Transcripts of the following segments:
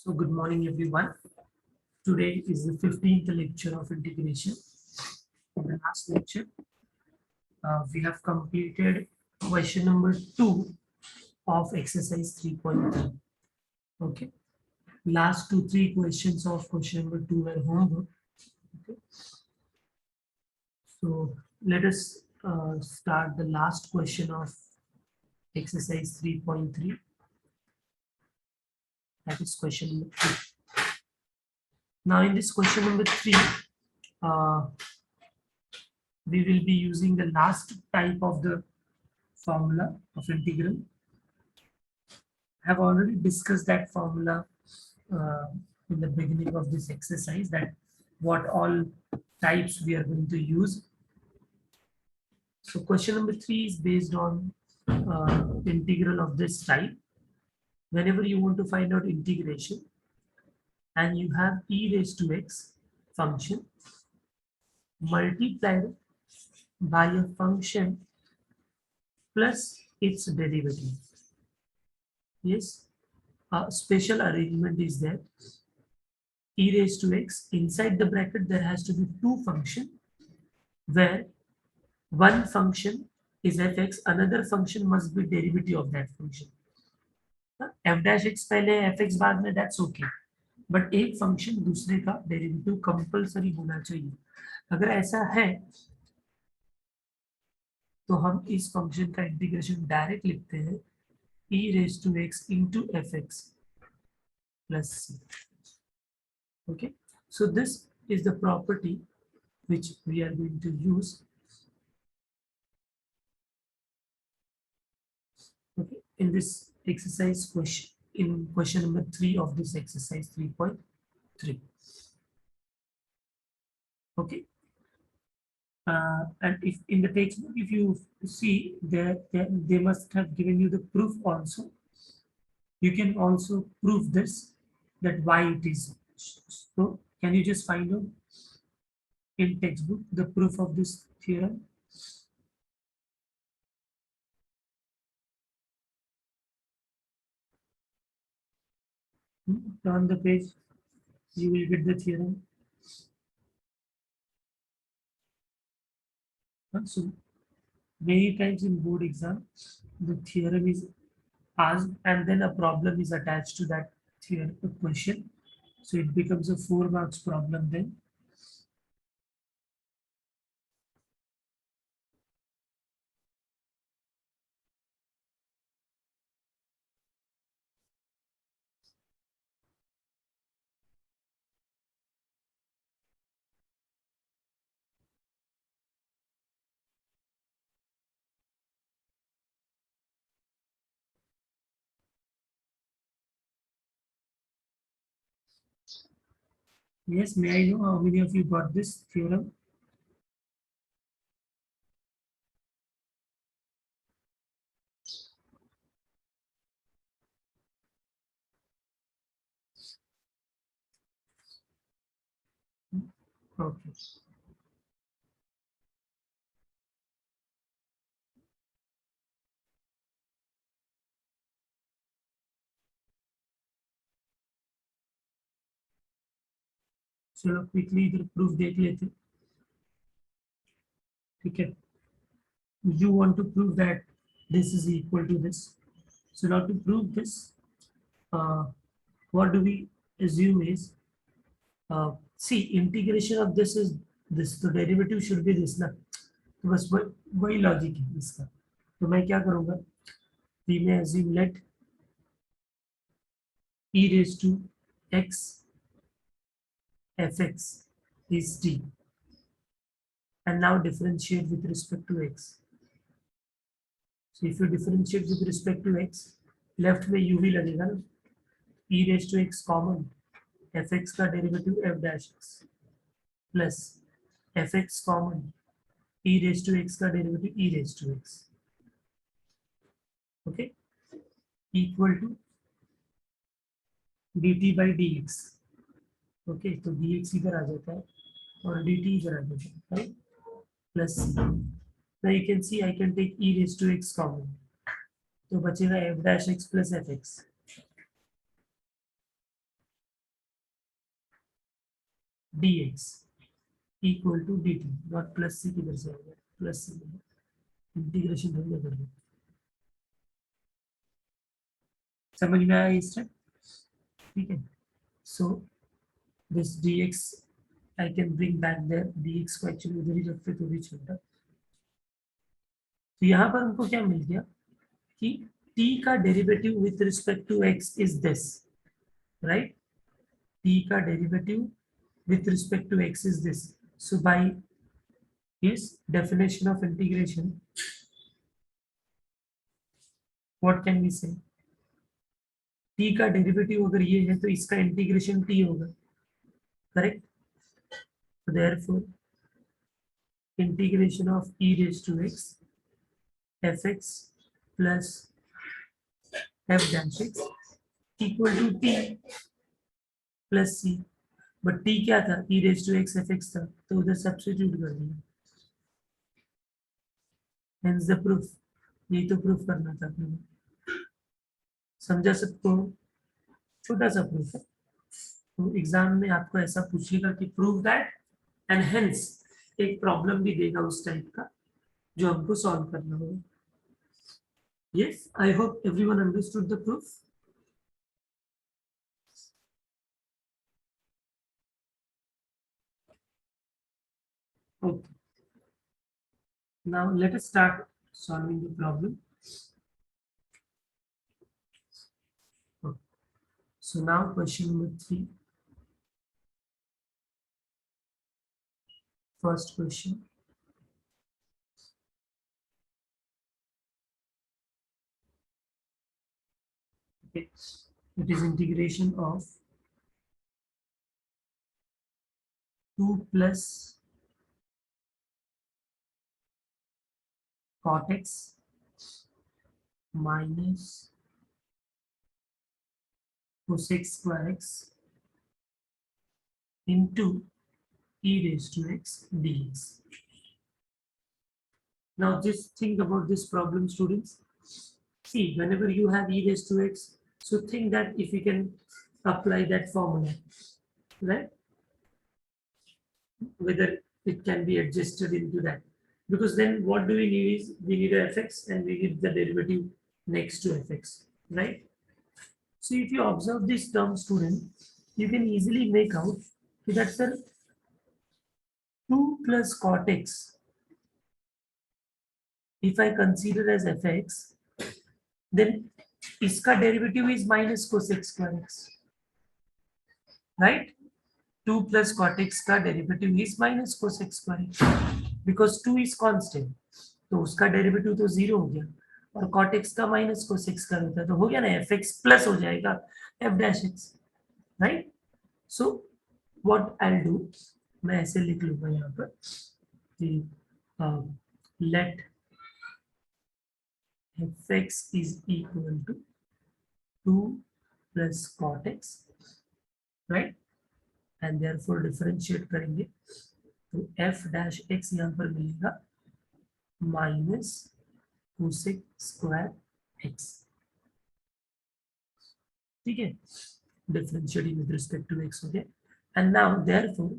So good morning everyone. Today is the 15th lecture of integration. In the last lecture, we have completed question number 2 of exercise 3.3. Okay. Last 2-3 questions of question number 2 were homework. Okay. So let us start the last question of exercise 3.3. That is question number 3. Now in this question number 3, uh, we will be using the last type of the formula of integral. I have already discussed that formula uh, in the beginning of this exercise, that what all types we are going to use. So question number 3 is based on integral of this type. Whenever you want to find out integration and you have e raised to x function multiplied by a function plus its derivative. Yes, a special arrangement is there. E raised to x, inside the bracket there has to be two functions where one function is fx, another function must be derivative of that function. F dash x पहले fx बाद में, that's okay, but एक function दूसरे का derivative compulsory होना चाहिए. अगर ऐसा है तो हम इस फंक्शन का इंटीग्रेशन डायरेक्ट लिखते हैं e raised to x into fx plus c. Okay, so this is the property which we are going to use. Okay, in this exercise question, in question number 3 of this exercise 3.3. Okay, and if in the textbook, if you see there, they must have given you the proof also. You can also prove this, that why it is. So can you just find out in textbook the proof of this theorem? Turn the page, you will get the theorem. So many times in board exam, the theorem is asked and then a problem is attached to that theorem question. So it becomes a 4 marks problem then. Yes, may I know how many of you got this theorem? Okay. चलो quickly इधर proof देख लेते हैं. ठीक है. You want to prove that this is equal to this. So now to prove this, what do we assume is, see, integration of this is this, तो derivative should be this ना. तो बस वही लॉजिक है इसका. तो मैं क्या करूँगा, we may assume let e raised to x fx is t, and now differentiate with respect to x. So if you differentiate with respect to x, left में u भी लगेगा ना, e raised to x common, fx का derivative f dash x plus fx common, e raised to x का derivative e raised to x. Okay, equal to dt by dx. Okay, तो dx इधर आ जाता है और dt इधर आ जाता है, right, plus now you can see I can take e raised to x common, तो बचेगा f dash x plus fx. dx equal to dt, dot plus c किधर से आ गया, प्लस सी इंटीग्रेशन थोड़ी कर दो। समझ में आया ये स्टेप? ठीक है, so this dx I can bring back there, dx को एक्चुअली उधर ही रखते तो भी चलता। तो यहाँ पर हमको क्या मिल गया कि t का derivative with respect to x is this, right? t का derivative with respect to x is this. So by his definition of integration, what can we say? t का डेरिवेटिव अगर ये है तो इसका इंटीग्रेशन t होगा, correct? So therefore integration of e raised to x fx plus f dash x equal to t plus c, but t क्या था? e raised to x fx था, तो उधर सब्स्टिट्यूट कर दिया, hence the proof। यही तो प्रूफ करना था अपने, समझा सबको? छोटा सा प्रूफ है, तो एग्जाम में आपको ऐसा पूछेगा कि प्रूव दैट, एंड हेंस एक प्रॉब्लम भी देगा उस टाइप का जो हमको सॉल्व करना होगा। Yes, I hope everyone understood the proof. Okay, now let us start solving the problem. So now question number 3, first question. Okay, it is integration of 2 plus cot x minus cosec square x into e raised to x dx. Now just think about this problem, students. See, whenever you have e raised to x, so think that if you can apply that formula, right? Whether it can be adjusted into that. Because then what do we need is, we need a fx and we need the derivative next to fx, right? So if you observe this term, student, you can easily make out that the 2 plus cot x, if I consider as fx, then इसका derivative is minus cosec square x, right? 2 plus cot x का derivative is minus cosec square x, because 2 is constant, तो उसका derivative तो 0 हो गया, और cot x का minus cosec square होता है, तो हो गया ना, fx plus हो जाएगा f dash x, right? So what I'll do, मैं ऐसे लिख लूंगा यहाँ पर कि let fx is equal to 2 plus cot x, right? And therefore differentiate करेंगे तो f dash x यहाँ पर मिलेगा minus cosec square x, ठीक है? Differentiating with respect to x हो गया, and now therefore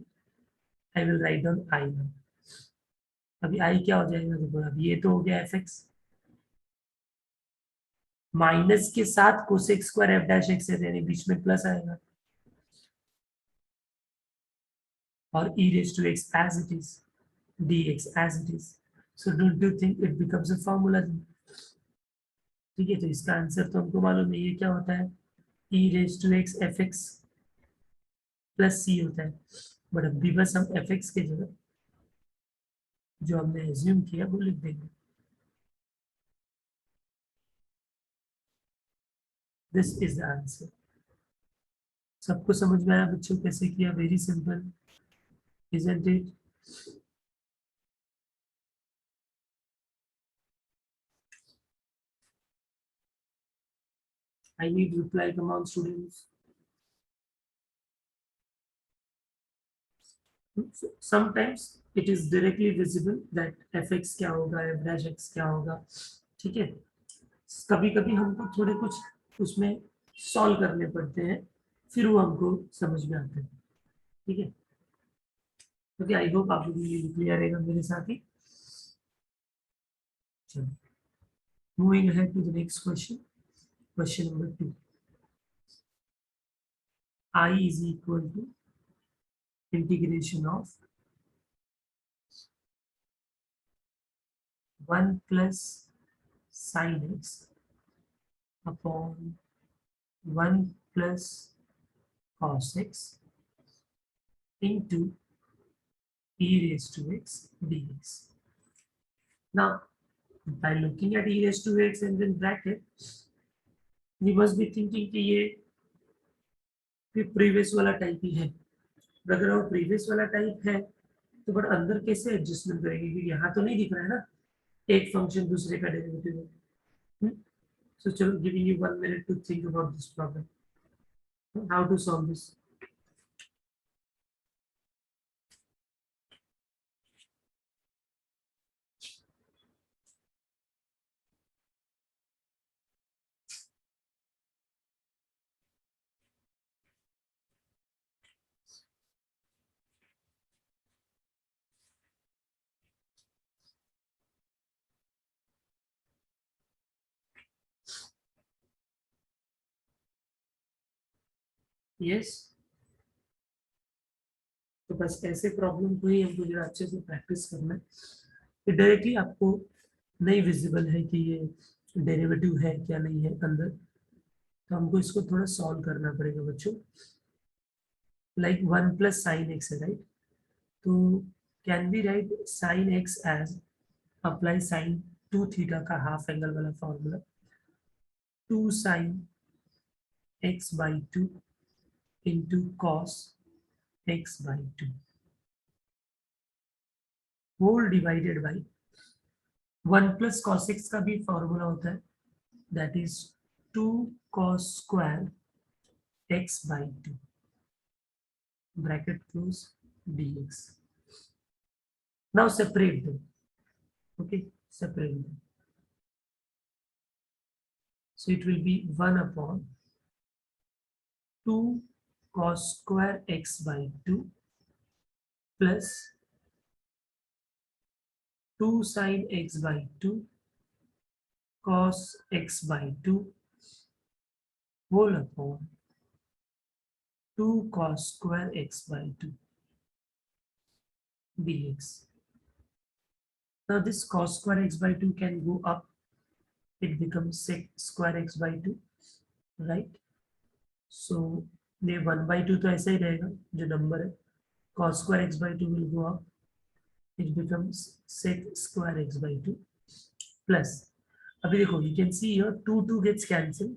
I will write down I now। अभी I क्या हो जाएगा? देखो, अभी ये तो हो गया fx, माइनस के साथ cosec square F dash x है, यानी बीच में प्लस आएगा, और e raised to x as it is, dx as it is, so don't you think it becomes a formula? ठीक है, तो इसका आंसर तो हमको मालूम है, ये क्या होता है? e raised to x fx plus c होता है, बट अभी बस हम fx के जगह जो हमने एज्यूम किया वो लिख देंगे। This is the answer. सबको समझ में आया बच्चों कैसे किया? Very simple, isn't it? I need reply, come on students. Sometimes it is directly visible that fx क्या होगा, f dash x क्या होगा, ठीक है? कभी कभी हमको थोड़े कुछ उसमें सॉल्व करने पड़ते हैं, फिर वो हमको समझ में आते हैं, ठीक है? ओके, आई होप आप लोग ये क्लियर रहेगा मेरे साथ ही। चलो, moving ahead to the next question, question number 2। I is equal to integration of 1 plus sin x upon 1 plus cos x into e raised to x dx. Now, by looking at e raised to x and then bracket, we must be thinking कि ये previous वाला type ही है। अगर वो previous वाला type है तो but अंदर कैसे एडजस्टमेंट करेंगे, क्योंकि यहाँ तो नहीं दिख रहा है ना एक फंक्शन दूसरे का डेरिवेटिव है। So, चलो, giving you 1 minute to think about this problem, how to solve this. Yes, तो बस ऐसे प्रॉब्लम को ही हमको जरा अच्छे से प्रैक्टिस करना है कि डायरेक्टली आपको नहीं विजिबल है कि ये डेरिवेटिव है क्या नहीं है अंदर, तो हमको इसको थोड़ा सॉल्व करना पड़ेगा बच्चों। लाइक 1 प्लस साइन एक्स है, राइट? तो can be write sine x as apply sine 2 theta का हाफ एंगल वाला formula, 2 sine x by 2 into cos x by 2 whole divided by 1 plus cos x का भी formula होता है, that is 2 cos square x by 2 bracket close dx. Now separate them. Okay, separate them. So it will be 1 upon 2 cos square x by 2 plus 2 sin x by 2 cos x by 2 whole upon 2 cos square x by 2 dx. Now this cos square x by 2 can go up, it becomes sec square x by 2, right? So ये 1/2 तो ऐसा ही रहेगा जो number है, cos square x by 2 will go up, it becomes sec square x by 2 plus, अभी देखो you can see here 2 gets cancelled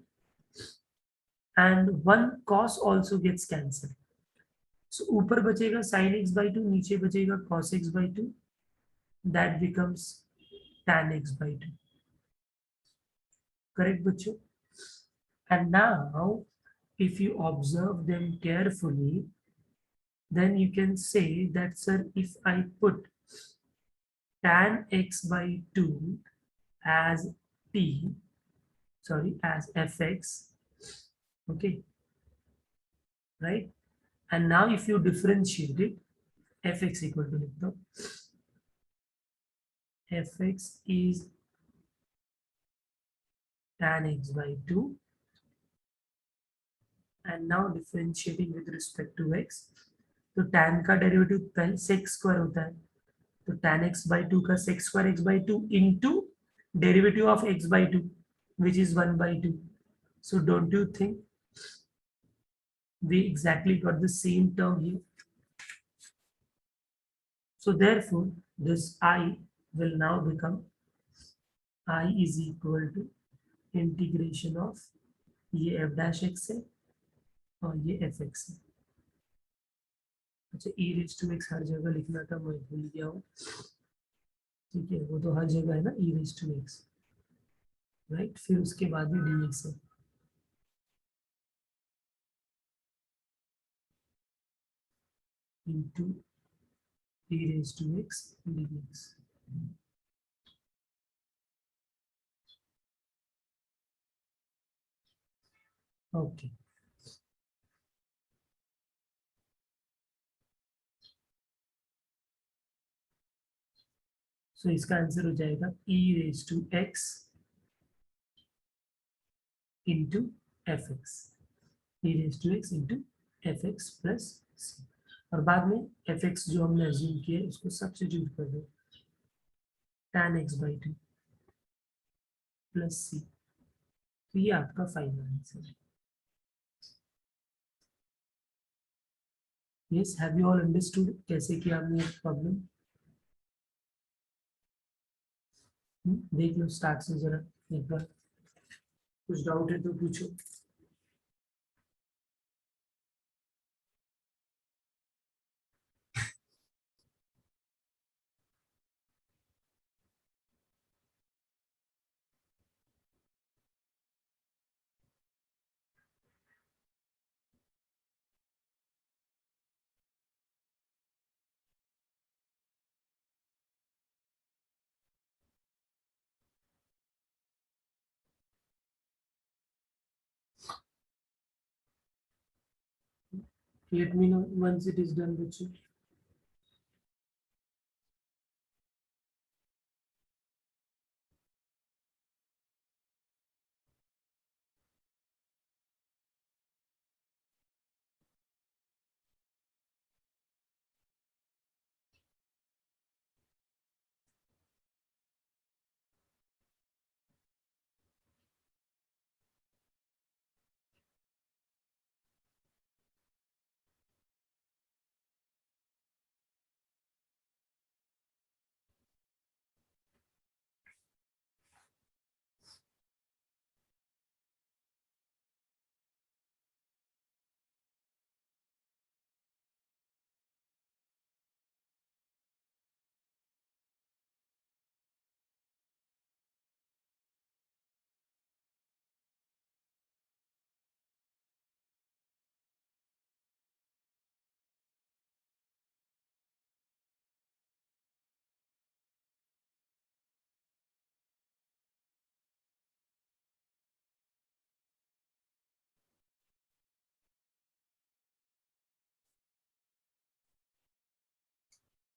and 1 cos also gets cancelled. So ऊपर बचेगा sin x by 2, नीचे बचेगा cos x by 2, that becomes tan x by 2. Correct बच्चों? And now if you observe them carefully, then you can say that, sir, if I put tan x by 2 as t, sorry, as fx, okay, right? And now if you differentiate it, fx equal to, fx is tan x by 2, and now differentiating with respect to x, तो tan का derivative sec square होता है, तो tan x by 2 का sec square x by 2 into derivative of x by 2, which is 1/2. So don't you think we exactly got the same term here? So therefore this I will now become I is equal to integration of ये f dash x है और ये f x है। अच्छा, e raised to x हर जगह लिखना था, मैं भूल गया हूँ। ठीक है, वो तो हर जगह है ना e raised to x, right? फिर उसके बाद भी dx है। into e raised to x dx. Okay. सो इसका आंसर हो जाएगा e raise to x into f x, e raise to x into f x plus c, और बाद में एफ एक्स जो हमने अज्यूम किया है उसको सब्स्टिट्यूट कर दो, tan x by two plus c. तो ये आपका फाइनल आंसर है। Yes, have you all understood कैसे किया हमने प्रॉब्लम? देख लो स्टार्ट से जरा एक बार, कुछ डाउट है तो पूछो। Let me know once it is done, बच्चों।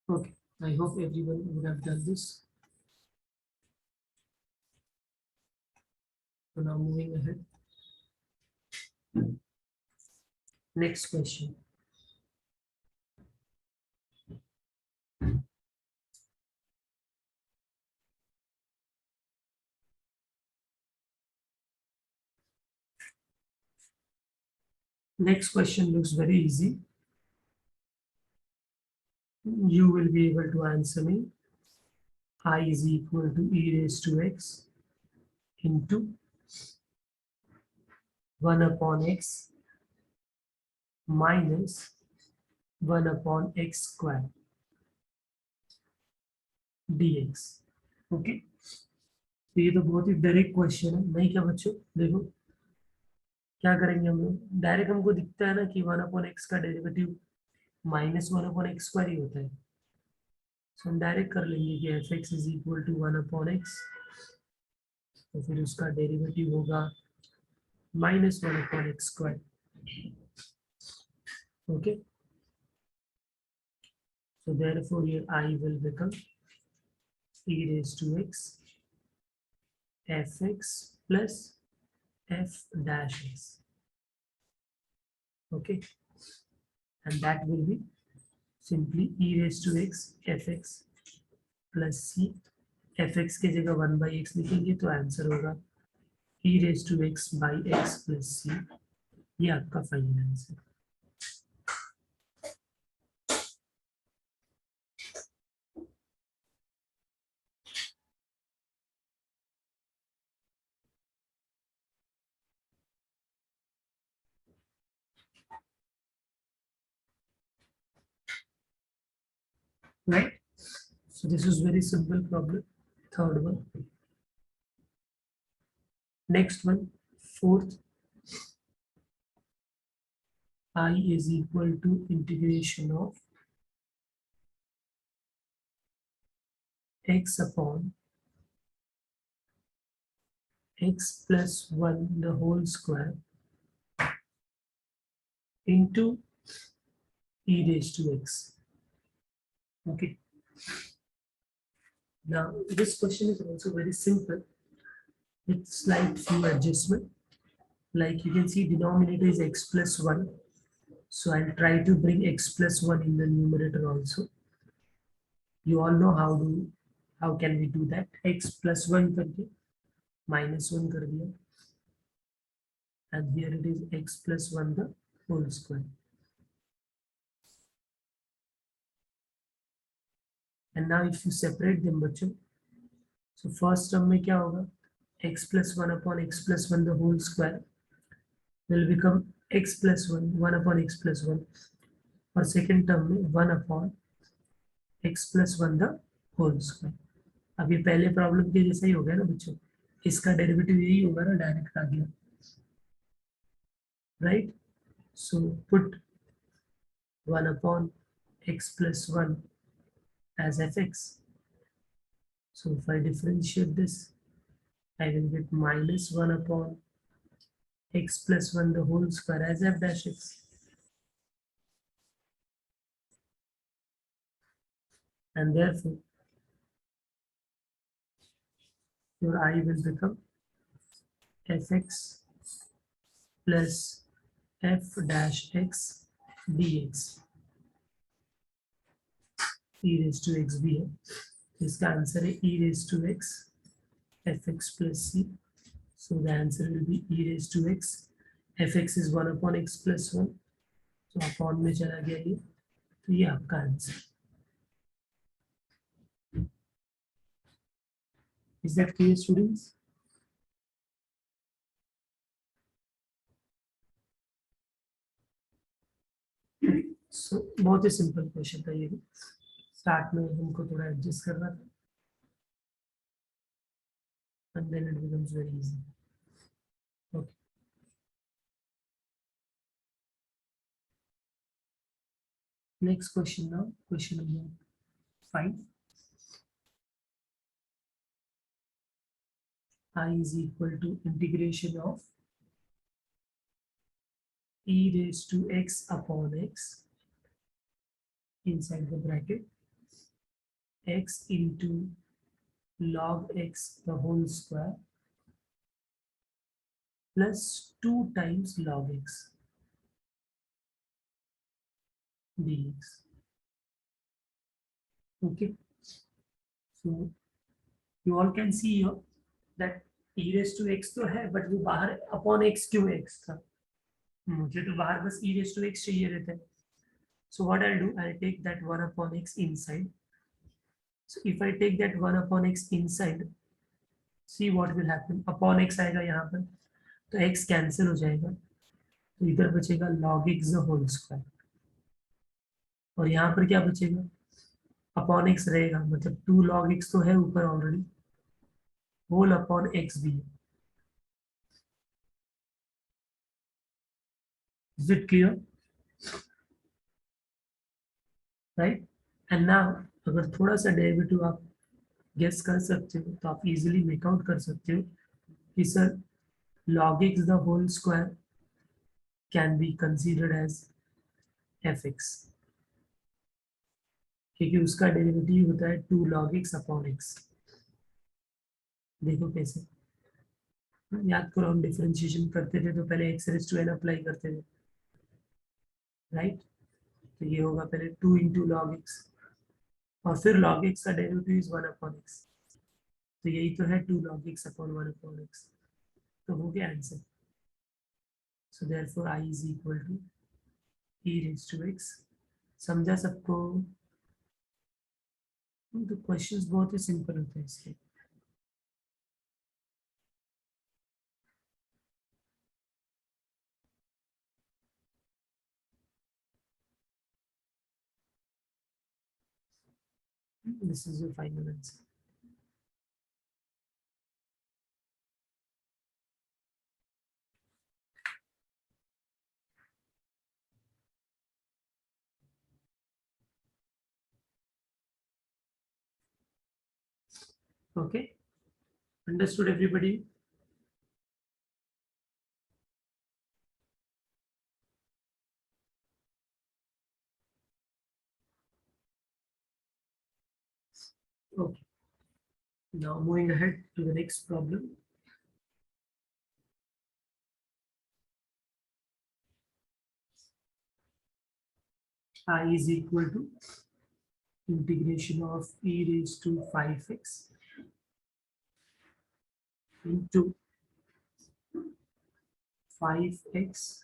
Okay, I hope everyone would have done this. So now moving ahead. Next question. Next question looks very easy. You will be able to answer me. I is equal to e raised to x into 1 upon x minus 1 upon x square dx. Okay, तो ये तो बहुत ही direct question है, नहीं क्या बच्चों? देखो क्या करेंगे हम लोग, डायरेक्ट हमको दिखता है ना कि 1 अपॉन एक्स का derivative minus 1 upon x square ही होता है। तो हम डायरेक्ट कर लेंगे कि f x is equal to 1 upon x, तो फिर उसका डेरिवेटिव होगा minus 1 upon x square. Okay, so therefore here I will become e raised to x fx plus f dash x. Okay, and that will be simply e raised to x fx plus c, fx की जगह 1 by x लिखेंगे तो answer होगा e raised to x by x plus c। ये आपका final answer. Right, so this is very simple problem. Third one. Next one, fourth. I is equal to integration of x upon x plus 1 the whole square into e raised to x. Okay, Now this question is also very simple. It's slight few adjustment. Like you can see denominator is x plus 1. So I'll try to bring x plus 1 in the numerator also. You all know how can we do that? X plus 1 करके minus 1 कर दिया. And here it is x plus 1 the whole square. And now if you separate them बच्चों, so first term में क्या होगा? X plus 1 upon x plus 1 the whole square will become x plus 1 upon x plus 1. और second term में 1 upon x plus 1 the whole square. अब ये पहले problem के जैसा ही हो गया ना बच्चों, इसका डेरिवेटिव यही होगा ना, डायरेक्ट आ गया, right? So put 1 upon x plus 1 as fx. So if I differentiate this, I will get minus 1 upon x plus 1 the whole square as f dash x. And therefore, your I will become fx plus f dash x dx. E raised to x भी है, इसका answer है e raised to x fx plus c. So the answer will be e raised to x. fx is 1 upon x plus 1. So upon में चला गया ये, तो ये आपका answer. Is that clear, students? So बहुत ही सिंपल क्वेश्चन था ये भी. स्टार्ट में हमको थोड़ा एडजस्ट करना था, and then it becomes very easy. Okay. Next question now, question number 5. I is equal to integration of e raised to x upon x inside the bracket x into log x the whole square plus 2 times log x dx. Okay, so you all can see here that e raised to x तो है, but वो बाहर upon x क्यों x था? मुझे तो बाहर बस e raised to x चाहिए रहता है. So what I'll do, I'll take that 1 upon x inside. So if I take that 1 upon x inside, see what will happen. Upon x आएगा यहाँ पर, तो x कैंसिल हो जाएगा, तो इधर बचेगा log x the whole square. और यहाँ पर क्या बचेगा? अपॉन x रहेगा, मतलब 2 log x तो है ऊपर ऑलरेडी, होल अपॉन x भी है. Is it clear? Right? And now अगर थोड़ा सा डेरिवेटिव आप गेस कर सकते हो, तो आप इजीली मेकआउट कर सकते हो कि sir log x the whole square can be considered as fx, क्योंकि उसका डेरिवेटिव होता है 2 log x अपॉन x. देखो कैसे, याद करो हम डिफरेंशिएशन करते थे तो पहले x raise to n apply करते थे, राइट? तो ये होगा पहले 2 इंटू लॉग एक्स, और फिर लॉग एक्स का डेरिवेटिव इज 1 अपॉन एक्स, तो यही तो है 2 log x upon 1 upon x. तो हो गया answer. So therefore I is equal to e raise to x. समझा सबको? तो क्वेश्चंस बहुत ही सिंपल होते हैं इसके. This is your final answer. Okay, understood everybody? Okay. Now moving ahead to the next problem. I is equal to integration of e raised to 5x into 5x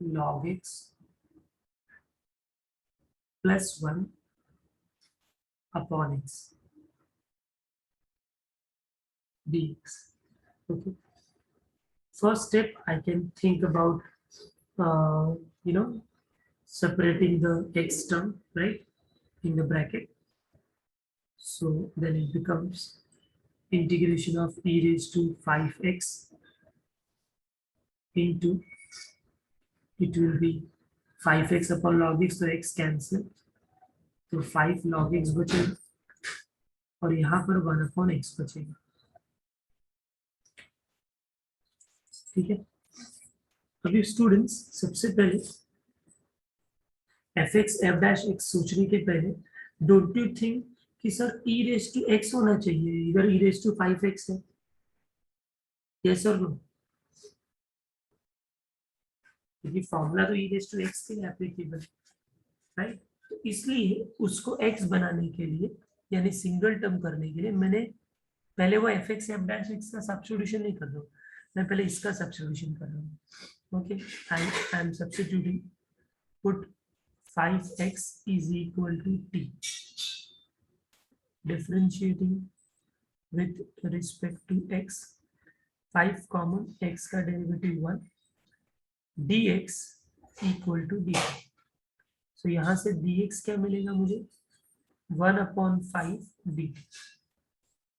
log x plus 1 upon x dx. Okay. First step, I can think about, uh, you know, separating the x term, right, in the bracket. So then it becomes integration of e raised to 5x into, it will be 5x upon log x, so x cancel, तो 5 log x बचेगा और यहाँ पर 1 upon x बचेगा. ठीक है. अभी students सबसे पहले f x f dash x सोचने के पहले डोंट यू थिंक कि sir e raise to x होना चाहिए, इधर e रेज टू 5x है. यस और नो? क्योंकि फॉर्मूला तो e रेज टू x के लिए एप्लीकेबल, राइट. तो इसलिए उसको x बनाने के लिए यानी सिंगल टर्म करने के लिए मैंने पहले वो F x f dash x का सब्स्टिट्यूशन नहीं कर रहा हूँ, मैं पहले इसका सब्स्टिट्यूशन कर रहा हूँ. Okay, I am substituting. Put 5x is equal to t, differentiating with respect to x, 5 common, x का derivative 1, dx equal to dt. so यहाँ से dx क्या मिलेगा मुझे, 1 upon 5 dt.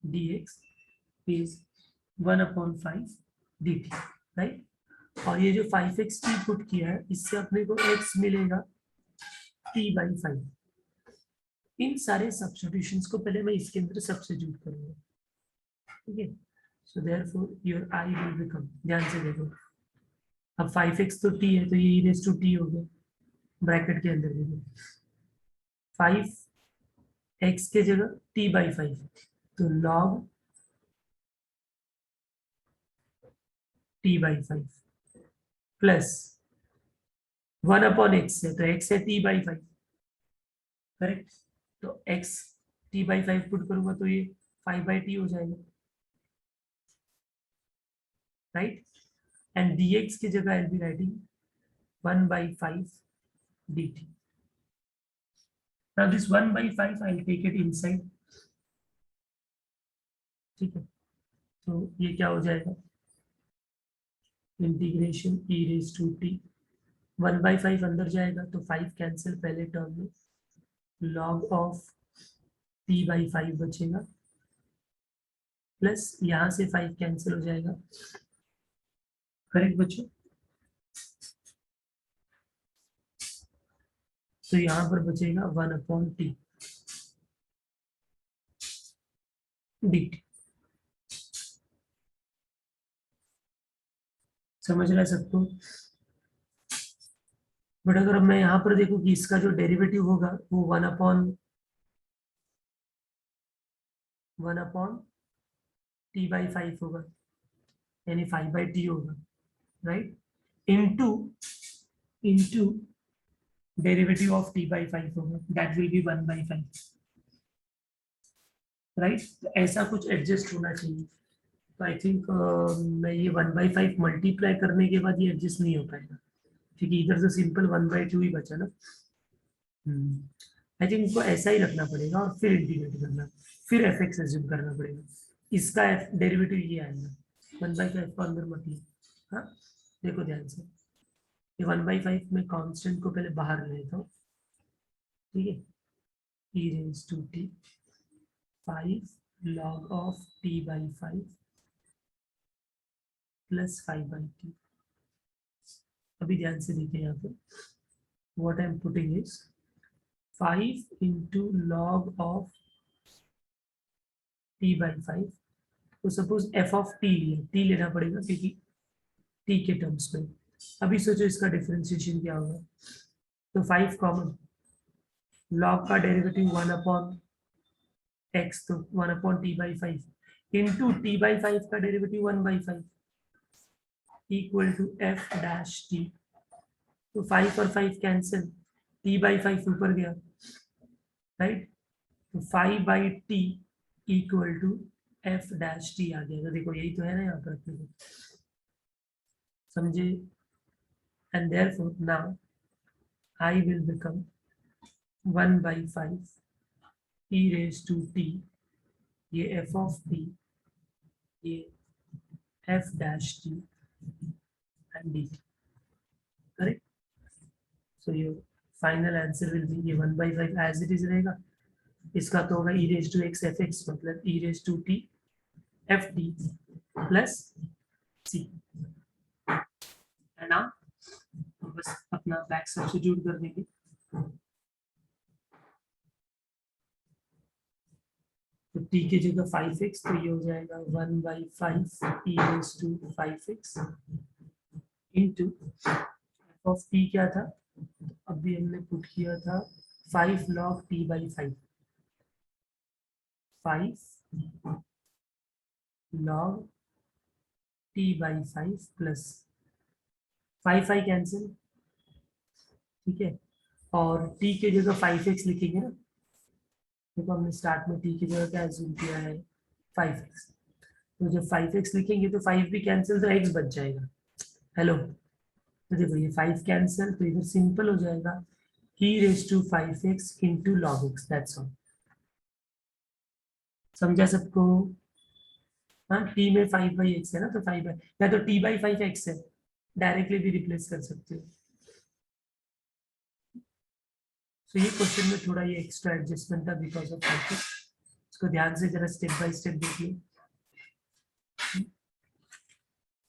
dx is 1 upon 5 dt, right. और ये जो 5x t put किया है इससे अपने को x मिलेगा t by 5. इन सारे सब्स्टिट्यूशंस को पहले मैं इसके अंदर सब्स्टिट्यूट करूंगा. ठीक है. So therefore your I will become, ध्यान से देखो, अब 5x तो t है तो ये e रेज़ टू t हो गया. ब्रैकेट के अंदर देखो 5x के जगह t by 5, तो log t by 5 plus 1 upon x है तो x है t by 5, करेक्ट. तो x t by 5 पुट करूंगा तो ये 5 by t हो जाएगा, राइट. एंड dx की जगह I'll be writing 1 by 5 dt. Now this 1 by 5 I'll take it inside. ठीक है. तो ये क्या हो जाएगा, integration e raise to t, 1 by 5 अंदर जाएगा तो 5 कैंसिल पहले टर्म में, log ऑफ t by 5 बचेगा, प्लस यहाँ से 5 कैंसिल हो जाएगा, करेक्ट बच्चों. तो यहाँ पर बचेगा 1 अपॉन t dt. समझ रहा है सबको? बट अगर मैं यहाँ पर देखूं कि इसका जो डेरिवेटिव होगा वो 1 अपॉन t by 5 होगा, यानी 5 by t होगा, right. Into derivative of t by 5 होगा, that will be 1 by 5, right. तो ऐसा कुछ एडजस्ट होना चाहिए. तो आई थिंक मैं ये 1 by 5 मल्टीप्लाई करने के बाद ये एडजस्ट नहीं हो पाएगा, क्योंकि इधर से सिंपल 1 by 2 ही बचा ना. आई थिंक इसको ऐसा ही रखना पड़ेगा और फिर इंटीग्रेट करना, फिर एफ एक्स एज्यूम करना पड़ेगा. इसका डेरिवेटिव ये आएगा, 1 by 5 को अंदर मत लो. हाँ, देखो ध्यान से, ये 1 by 5 में कांस्टेंट को पहले बाहर लेता हूँ. ठीक है. e raise to t 5 log of t by 5 plus 5 by t. अभी ध्यान से देखिए यहाँ पे, what I am putting is 5 into log of t by 5. तो सपोज f of t लिया, t लेना पड़ेगा क्योंकि t के टर्म्स में. अभी सोचो इसका डिफरेंशिएशन क्या होगा, तो 5 कॉमन, log का डेरिवेटिव 1 अपॉन x तो 1/t/5 इंटू t/5 का derivative 1/5 equal to f dash t। तो 5 और 5 कैंसिल, t/5 ऊपर गया, राइट। तो 5/t equal to f dash t आ गया। तो देखो यही तो है ना यहाँ पर अपने को, समझे। And therefore now I will become 1/5 e raised to t, ये f of t, ये f dash t and d, correct. So your final answer will be ये 1/5 एज इट इज रहेगा। इसका तो होगा e raised to x f x, मतलब e raised to t f t plus c, है ना। तो बस अपना बैक सब्स्टिट्यूट कर देंगे। तो t की जगह 5x, तो ये हो जाएगा 1/5 e raised to 5x into F of T क्या था, अभी हमने पुट किया था 5 log t/5, 5 log t/5 plus 5 cancel, ठीक है। और t के जगह 5x लिखेंगे ना, देखो हमने स्टार्ट में t की जगह क्या एज्यूम किया है 5x। तो जब 5x लिखेंगे तो 5 भी कैंसिल, तो x बच जाएगा। हेलो, तो देखो ये 5 कैंसिल, तो इधर सिंपल हो जाएगा e raised to 5x into log x, that's all. समझा सबको। हाँ, t में 5/x है ना, तो 5 या तो t/5x है, डायरेक्टली भी रिप्लेस कर सकते हो। तो ये क्वेश्चन में थोड़ा ये एक्स्ट्रा एडजस्टमेंट था बिकॉज ऑफ इसको ध्यान से जरा स्टेप बाय स्टेप देखिए।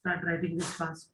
Start writing this fast.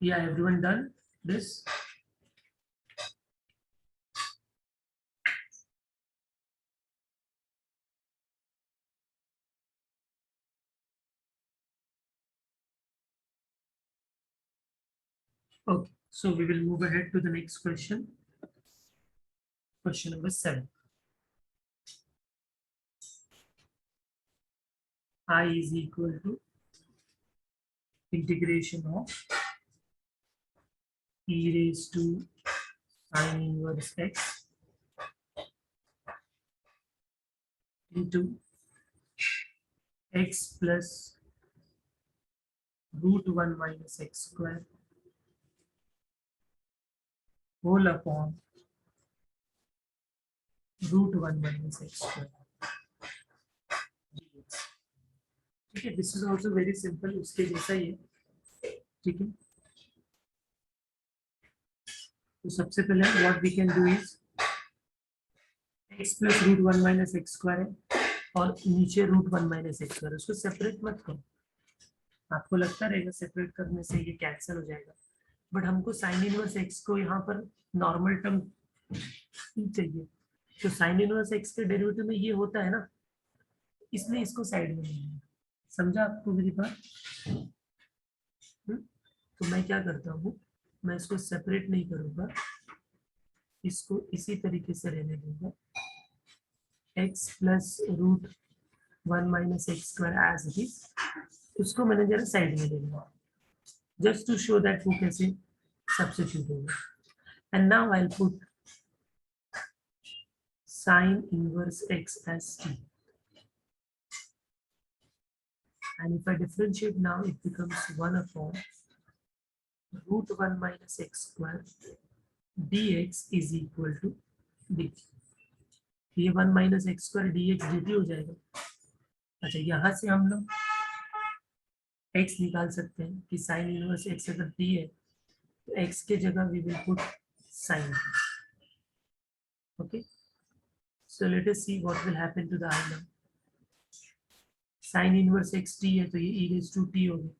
Yeah, everyone done this? Okay, so we will move ahead to the next question. Question number 7. I is equal to integration of e raised to sin inverse x into x plus root 1 minus x square whole upon root 1 minus x square. ठीक है, this is also very simple, उसके जैसा ही है. ठीक है, तो सबसे पहले what we can do is x plus root 1 minus x square है और नीचे रूट 1 माइनस एक्स स्क्वायर, उसको सेपरेट मत करो. आपको लगता रहेगा सेपरेट करने से ये कैंसिल हो जाएगा, बट हमको साइन इनवर्स एक्स को यहाँ पर नॉर्मल टर्म चाहिए. तो साइन इनवर्स एक्स के डेरिवेटिव में ये होता है ना, इसलिए इसको साइड में लेंगे. समझा आपको मेरी बात? तो मैं क्या करता हूँ, मैं इसको सेपरेट नहीं करूँगा, इसको इसी तरीके से रहने दूंगा. x plus root 1 minus x square as it is, उसको मैंने जरा साइड में ले लिया जस्ट टू शो दैट वो कैसे सब्स्टिट्यूट होगा. And now I will put sin inverse x as t, and if I differentiate now, it becomes 1 upon root 1 minus x square dx is equal to dt. ये 1 minus x square D x D T हो जाएगा. अच्छा, यहाँ से हम लोग x निकाल सकते हैं कि साइन इनवर्स x अगर टी है तो x के जगह we will put sine. Okay, so let us see what will happen to the I now. Sine inverse x t है तो ये e रेज टू टी हो गया,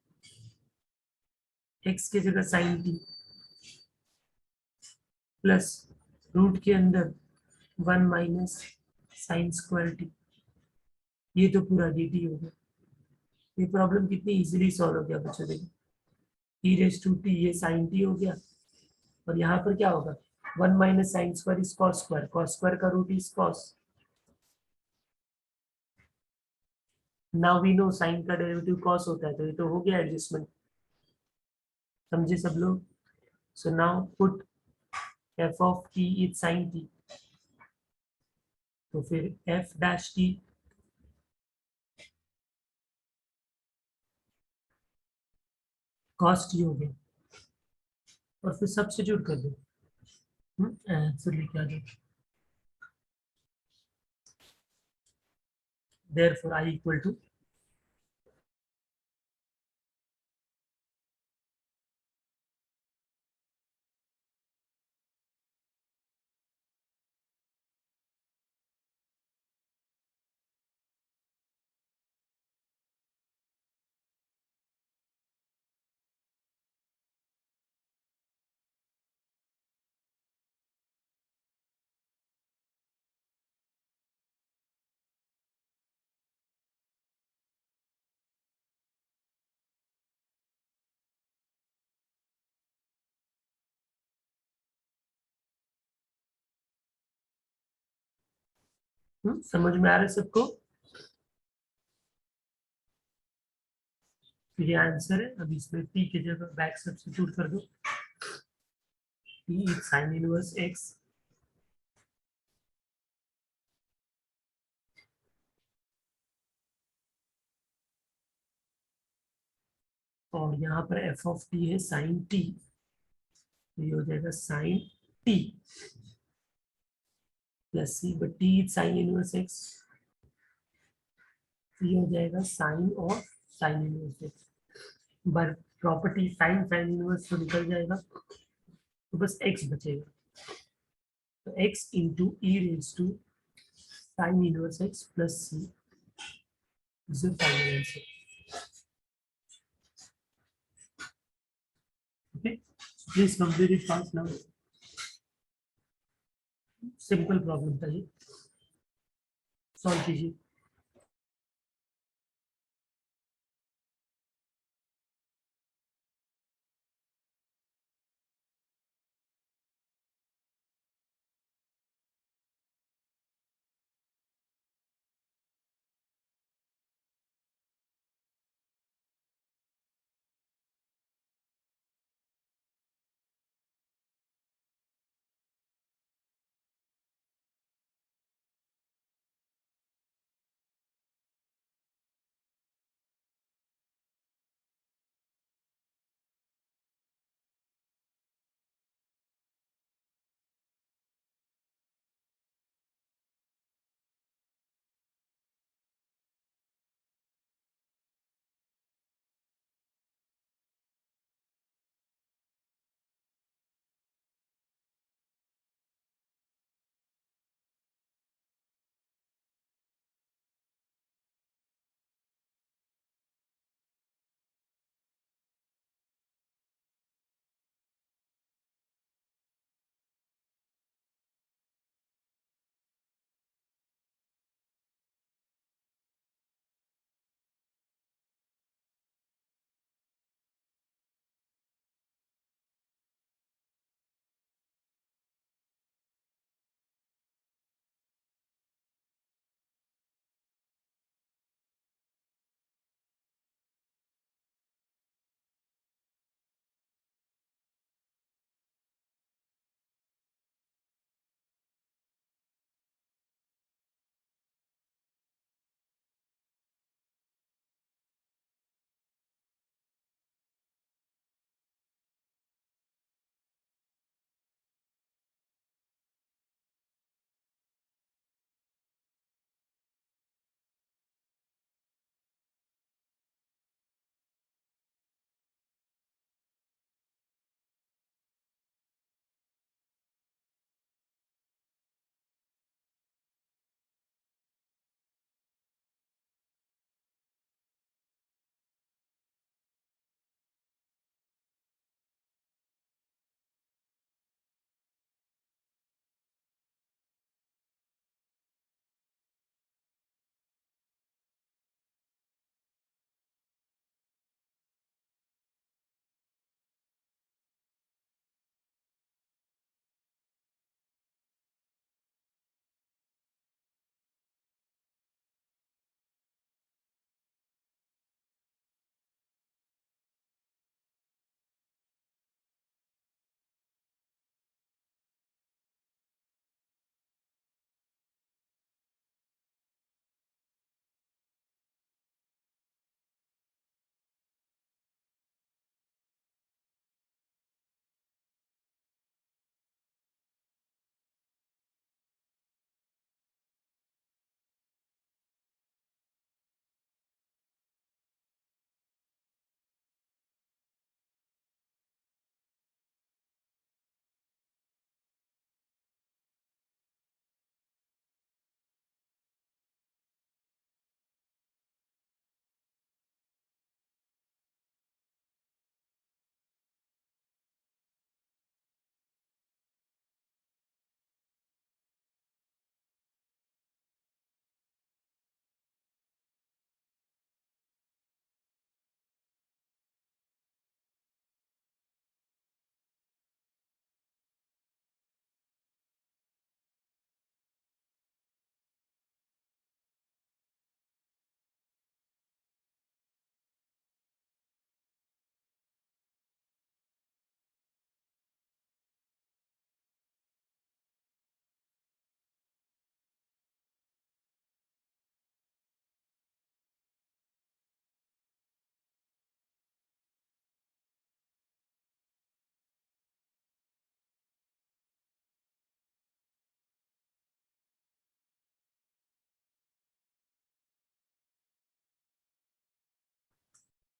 x के जगह साइन टी प्लस रूट के अंदर 1 माइनस साइन स्क्वायर टी, ये तो पूरा डी टी हो गया. ये प्रॉब्लम कितनी इजीली सॉल्व हो गया बच्चों. देखो, ई रेज टू टी ये साइन टी हो गया, और यहाँ पर क्या होगा 1 minus sine square is cos square, cos square का root is cos. Now we know sine का डेरिवेटिव कॉस होता है, तो ये तो हो गया एडजस्टमेंट. समझे सब लोग? So now put f of T is sign t, तो फिर F dash T cos T हो गया, और फिर सब्स्टिट्यूट कर दो, आंसर लेके आ जाओ. देयरफॉर आई इक्वल टू समझ में आ रहा है सबको? तो ये आंसर है. अब इसमें टी की जगह बैक सब्स्टिट्यूट कर दो. T is sine inverse x और यहाँ पर एफ ऑफ टी है साइन टी, तो ये हो जाएगा sine t plus c, but t is sine inverse x, ये हो जाएगा साइन और sine inverse x. But property sine sine inverse तो निकल जाएगा, तो बस एक्स बचेगा. तो x into e raise to sine inverse x plus c is final answer. Okay, please complete it fast now. Simple problem था ये, सॉल्व कीजिए.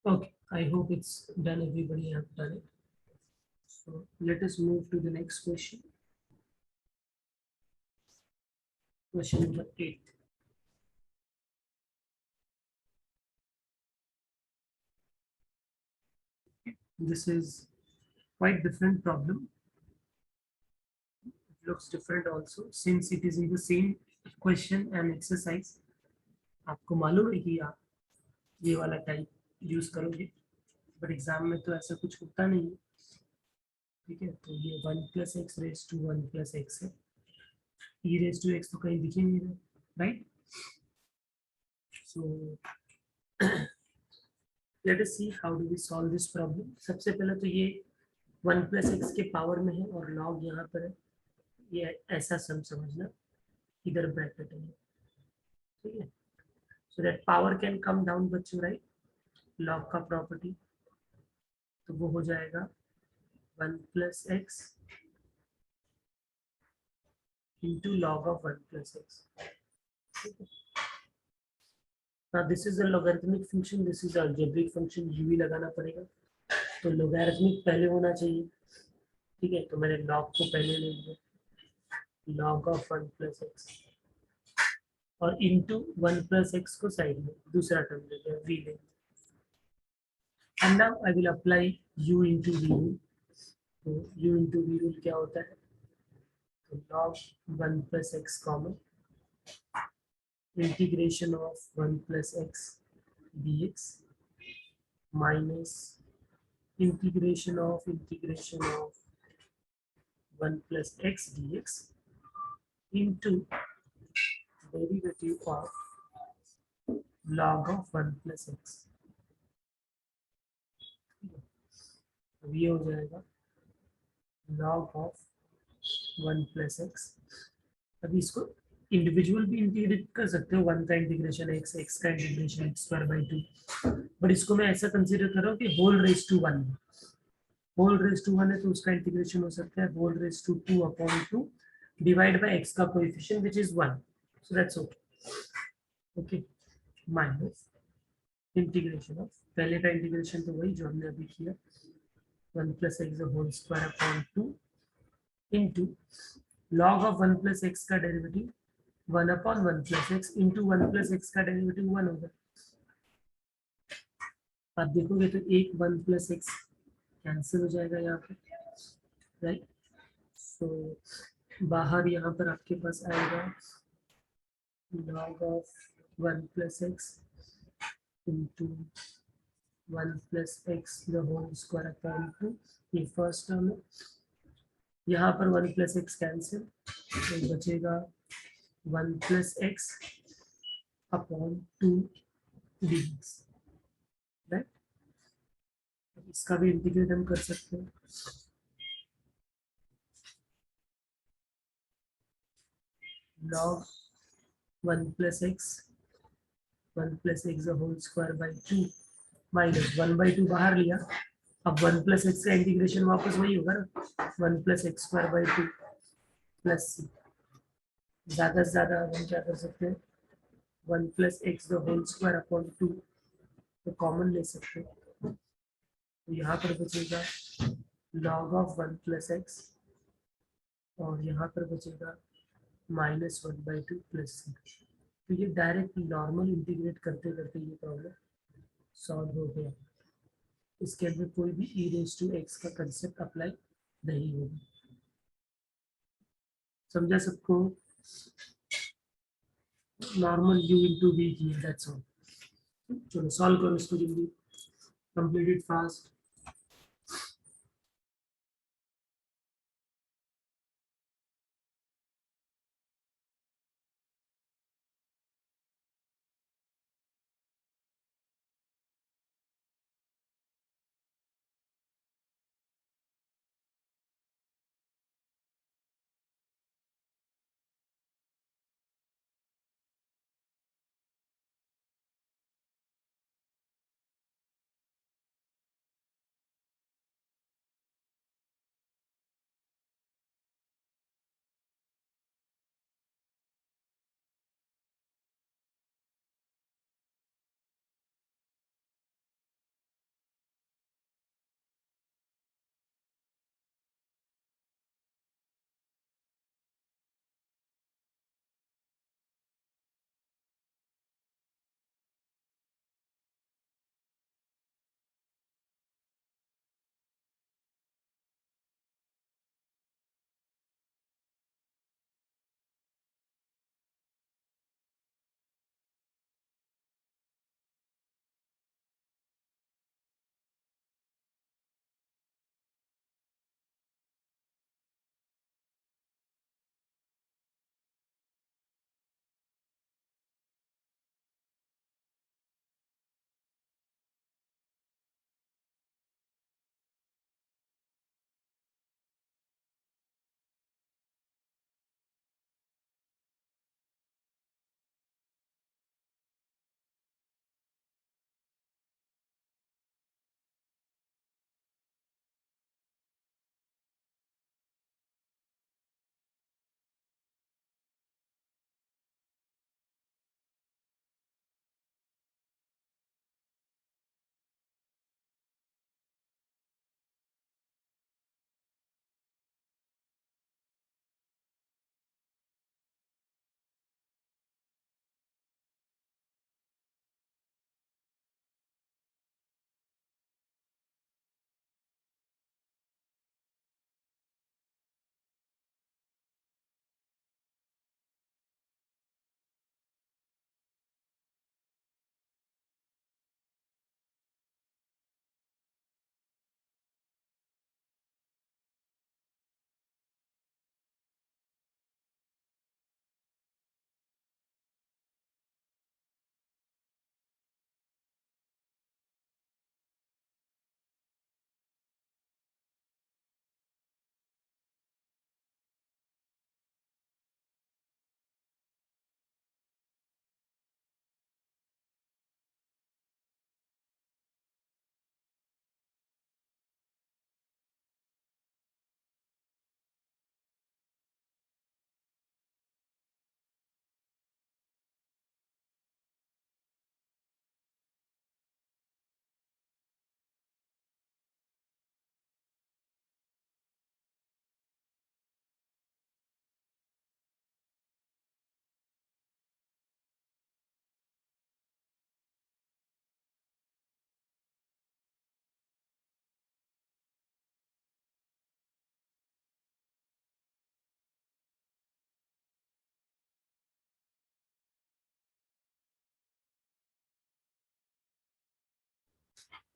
Okay, I hope it's done. Everybody have done it. So let us move to the next question. Question number 8. This is quite different problem. It looks different also since it is in the same question and exercise. आपको मालूम है कि आप ये वाला type use करोगे, but exam में तो ऐसा कुछ होता नहीं है। ठीक है, तो ये 1 + x रेज टू 1 + x है। e रेज टू x तो कहीं दिख ही नहीं रहा, right? So let us see how do we solve this problem. सबसे पहले तो ये 1 + x के पावर में है और लॉग यहाँ पर है, ये ऐसा सम समझना, इधर ब्रैकेट है, ठीक है। So that power can come down बच्चों, राइट? लॉग का प्रॉपर्टी, तो वो हो जाएगा 1 + x into log of 1 + x. Now this is a logarithmic function, this is algebraic function, u भी लगाना पड़ेगा, तो logarithmic पहले होना चाहिए, ठीक है। तो मैंने log को पहले ले लिया, log of 1 + x, और into 1 + x को साइड में दूसरा टर्म ले लिया, v ले। And now I will apply u into v rule. तो u into v rule क्या होता है? तो log 1 + x common integration of 1 + x dx minus integration of 1 + x dx into derivative of log of 1 + x। अब ये हो जाएगा log of 1 + x। अभी इसको इंडिविजुअल भी इंटीग्रेट कर सकते हो, 1 का इंटीग्रेशन x, x का इंटीग्रेशन x²/2, बट इसको मैं ऐसा कंसीडर कर रहा हूँ कि होल रेज टू 1 है, होल रेज टू 1 है तो उसका इंटीग्रेशन हो सकता है whole raise to 2/2 divide by x का coefficient which is 1, so that's okay, minus integration of, पहले का इंटीग्रेशन तो वही जो हमने अभी किया, 1 + x² into log of 1 + x का डेरिवेटिव 1/1 + x into 1 + x का डेरिवेटिव 1 होगा। आप देखोगे तो एक 1 + x कैंसिल हो जाएगा यहाँ पे, राइट? सो बाहर यहाँ पर आपके पास आएगा log of 1 + x into 1 + x the whole square/2, ये फर्स्ट टर्म है। यहाँ पर 1 + x कैंसिल, तो बचेगा 1 + x/2 dx, राइट? इसका भी इंटीग्रेट हम कर सकते हैं, log 1 + x the whole square/2 minus 1/2 बाहर लिया, अब 1 + x का इंटीग्रेशन वापस वही होगा ना, 1 + x² प्लस c, ज्यादा से ज्यादा हम क्या कर सकते हैं, 1 + x the whole square/2 तो कॉमन ले सकते हैं, तो यहाँ पर बचेगा log of 1 + x और यहाँ पर बचेगा -1/2 प्लस c। तो ये डायरेक्ट नॉर्मल इंटीग्रेट करते करते ये प्रॉब्लम सॉल्व हो गया। इसके अंदर कोई भी e⁻x का कंसेप्ट अप्लाई नहीं होगा। समझा सबको? नॉर्मल u into v की, दैट्स ऑल। चलो सॉल्व करो इसको जल्दी, complete it fast.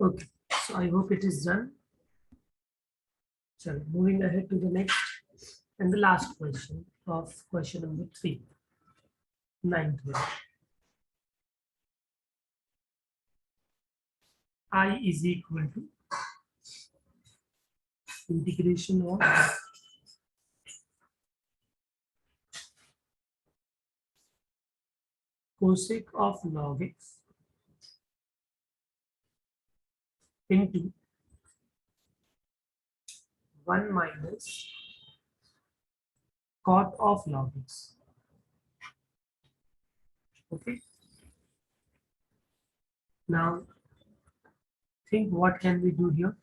Okay, so I hope it is done. So moving ahead to the next and the last question of question number 3, ninth one. I is equal to integration of cosec of log x into 1 minus cot of log x. Okay. Now think what can we do here.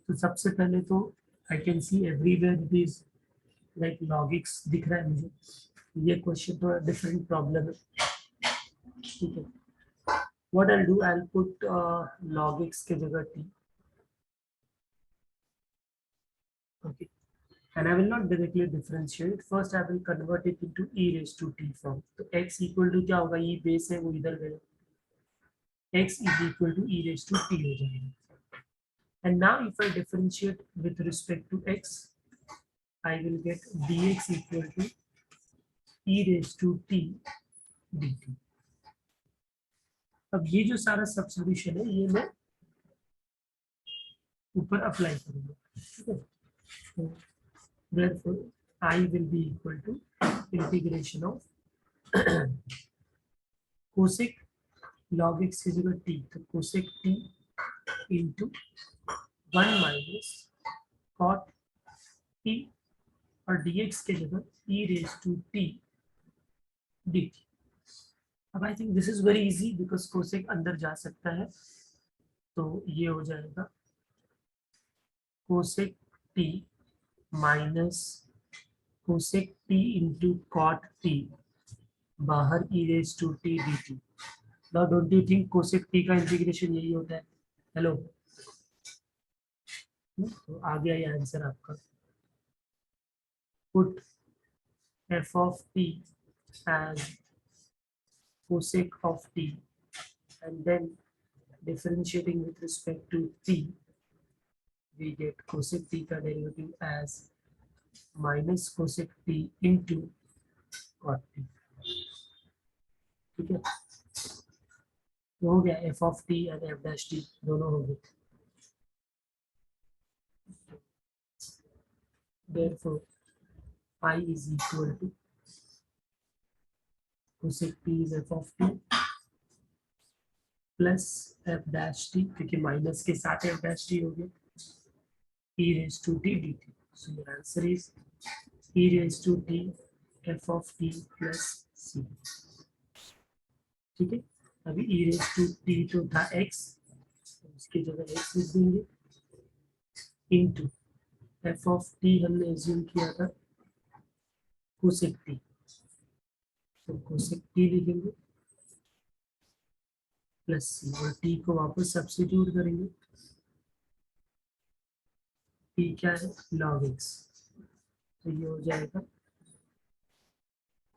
तो सबसे पहले तो I can see everywhere it is like log x दिख रहा है मुझे. ये question थोड़ा डिफरेंट प्रॉब्लम है. ठीक है. What I'll do, I'll put log x के जगह t. Okay. And I will not directly differentiate. First, I will convert it into e raised to t form. तो x equal to क्या होगा? e base है वो इधर गया. X is equal to e raised to t हो जाएगा. And now if I differentiate with respect to x, I will get dx equal to e raised to t dt. अब ये जो सारा सब्स्टिट्यूशन है ये मैं ऊपर अप्लाई करूंगा. ठीक है. तो therefore I will be equal to integration of cosec log x की जगह t, तो cosec t into 1 minus cot t और dx के जगह e raised to t dt. अब I think this is very easy because cosec अंदर जा सकता है. तो ये हो जाएगा cosec t minus cosec t into cot t बाहर e raise to t d t. Now don't you think cosec t का इंटीग्रेशन यही होता है? हेलो. तो आ गया ये आंसर आपका. Put f of t as cosec of t and then differentiating with respect to t, we get cosec t का derivative as minus cosec t into cot t. ठीक है. तो हो गया f of t and f dash t दोनों हो गए. Therefore I is equal to cosec t is f of t plus f dash t क्योंकि माइनस के साथ f dash t हो गया e raised to t dt. So the answer is e raised to t f of t plus c. ठीक है. अभी e raised to t तो था x, उसकी जगह x लिख देंगे into f of t हमने assume किया था cosec t, तो cosec t लिखेंगे प्लस c और t को वापस सब्स्टिट्यूट करेंगे. t क्या है? log x. तो ये हो जाएगा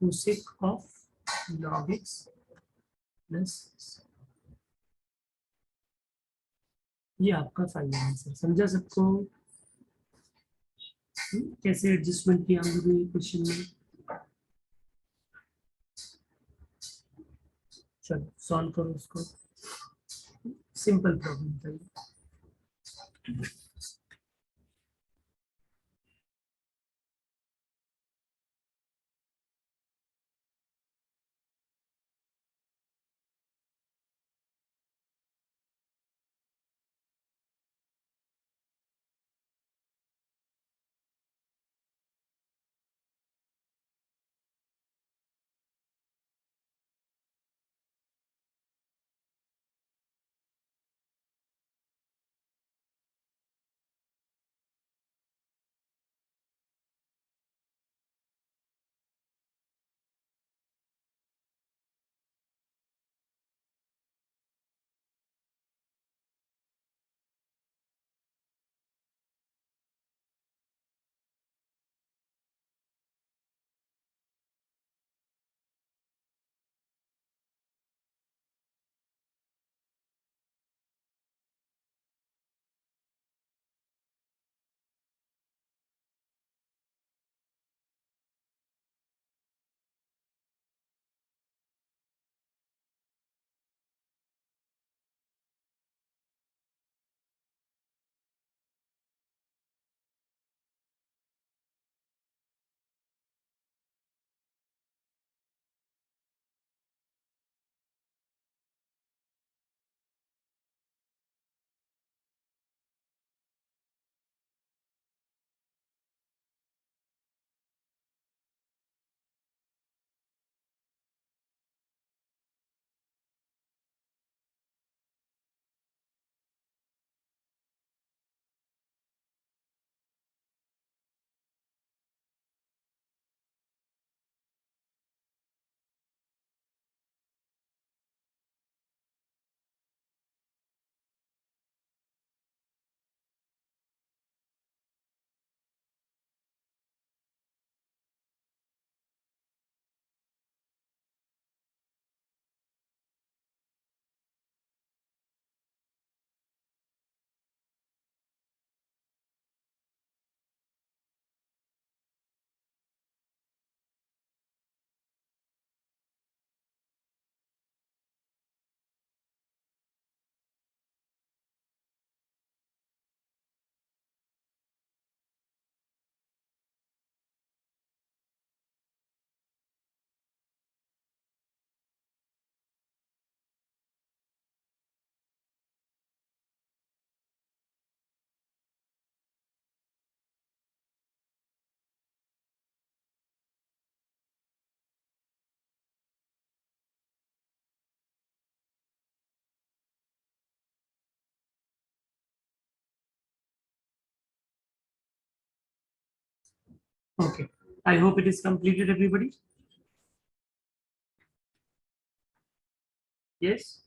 cosec of log x plus. ये आपका फाइनल आंसर. समझा सबको कैसे एडजस्टमेंट किया हम लोगों ने क्वेश्चन में? चलो सॉल्व करो उसको. सिंपल प्रॉब्लम था. Okay. I hope it is completed, everybody. Yes.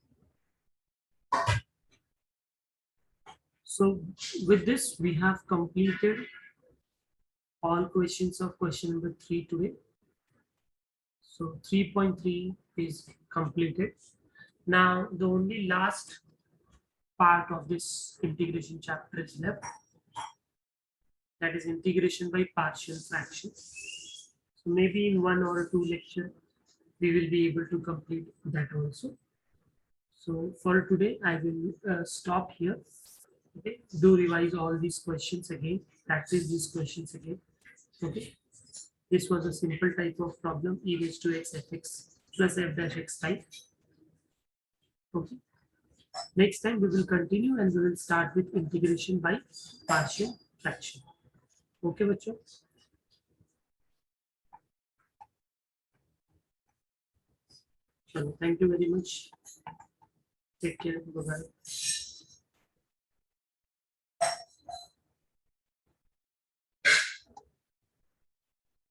So with this, we have completed all questions of question number 3 today. So 3.3 is completed. Now the only last part of this integration chapter is left. That is integration by partial fractions. So maybe in 1 or 2 lecture, we will be able to complete that also. So for today, I will stop here. Okay, do revise all these questions again, practice these questions again. Okay, this was a simple type of problem, e raised to x fx plus f dash x type. Okay, next time we will continue and we will start with integration by partial fraction. Okay, bachcho. Chalo, thank you very much. Take care. Bye bye.